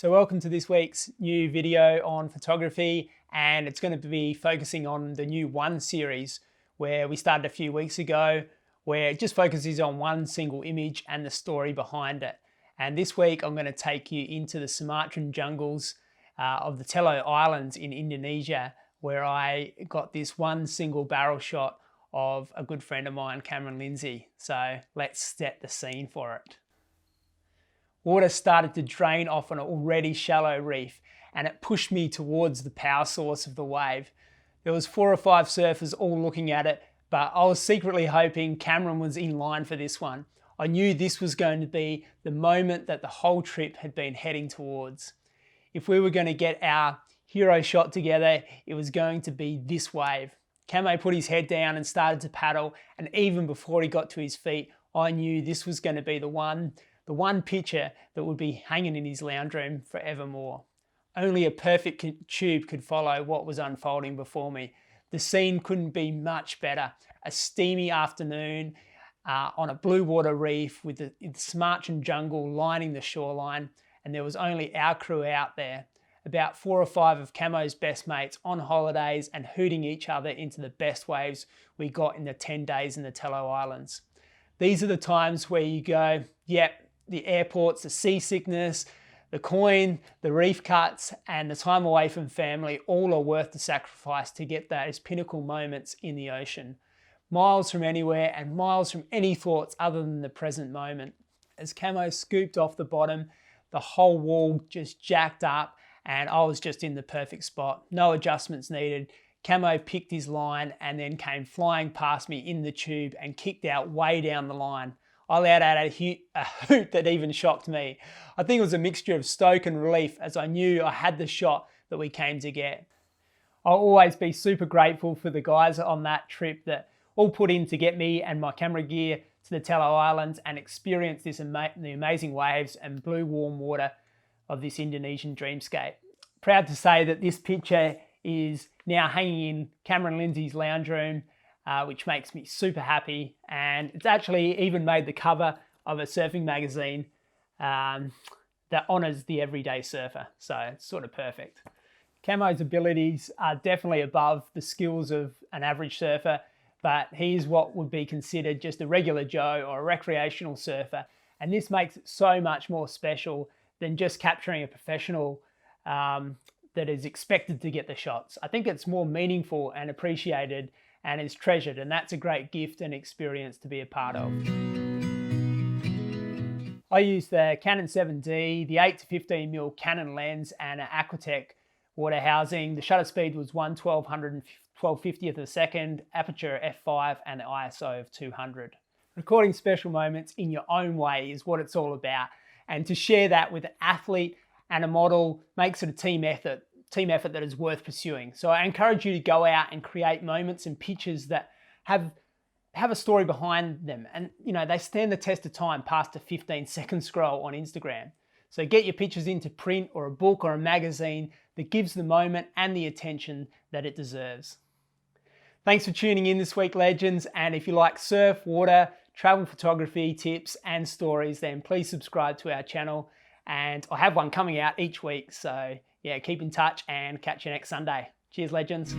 So welcome to this week's new video on photography, and it's going to be focusing on the new One series where we started a few weeks ago, where it just focuses on one single image and the story behind it. And this week I'm going to take you into the Sumatran jungles of the TOMW Islands in Indonesia, where I got this one single barrel shot of a good friend of mine, Cameron Lindsay. So let's set the scene for it. Water started to drain off an already shallow reef, and it pushed me towards the power source of the wave. There was 4 or 5 surfers all looking at it, but I was secretly hoping Cameron was in line for this one. I knew this was going to be the moment that the whole trip had been heading towards. If we were going to get our hero shot together, it was going to be this wave. Camo put his head down and started to paddle, and even before he got to his feet, I knew this was going to be the one picture that would be hanging in his lounge room forevermore. Only a perfect tube could follow what was unfolding before me. The scene couldn't be much better. A steamy afternoon on a blue water reef with the Sumatran jungle lining the shoreline, and there was only our crew out there. About 4 or 5 of Camo's best mates on holidays and hooting each other into the best waves we got in the 10 days in the TOMW Islands. These are the times where you go, yep, the airports, the seasickness, the coin, the reef cuts, and the time away from family all are worth the sacrifice to get those pinnacle moments in the ocean. Miles from anywhere and miles from any thoughts other than the present moment. As Camo scooped off the bottom, the whole wall just jacked up and I was just in the perfect spot. No adjustments needed. Camo picked his line and then came flying past me in the tube and kicked out way down the line. I let out a hoot that even shocked me. I think it was a mixture of stoke and relief, as I knew I had the shot that we came to get. I'll always be super grateful for the guys on that trip that all put in to get me and my camera gear to the TOMW Islands and experience the amazing waves and blue warm water of this Indonesian dreamscape. Proud to say that this picture is now hanging in Cameron Lindsay's lounge room, which makes me super happy, and it's actually even made the cover of a surfing magazine that honours the everyday surfer, so it's sort of perfect. Camo's abilities are definitely above the skills of an average surfer, but he's what would be considered just a regular Joe or a recreational surfer, and this makes it so much more special than just capturing a professional that is expected to get the shots. I think it's more meaningful and appreciated and is treasured, and that's a great gift and experience to be a part of. I used the Canon 7D, the 8 to 15mm Canon lens and an Aquatech water housing. The shutter speed was 1/1250th of a second, aperture f5 and the ISO of 200. Recording special moments in your own way is what it's all about, and to share that with an athlete and a model makes it a team effort that is worth pursuing. So I encourage you to go out and create moments and pictures that have a story behind them. And you know, they stand the test of time past a 15-second scroll on Instagram. So get your pictures into print or a book or a magazine that gives the moment and the attention that it deserves. Thanks for tuning in this week, legends. And if you like surf, water, travel photography tips and stories, then please subscribe to our channel. And I have one coming out each week. So yeah, keep in touch and catch you next Sunday. Cheers, legends.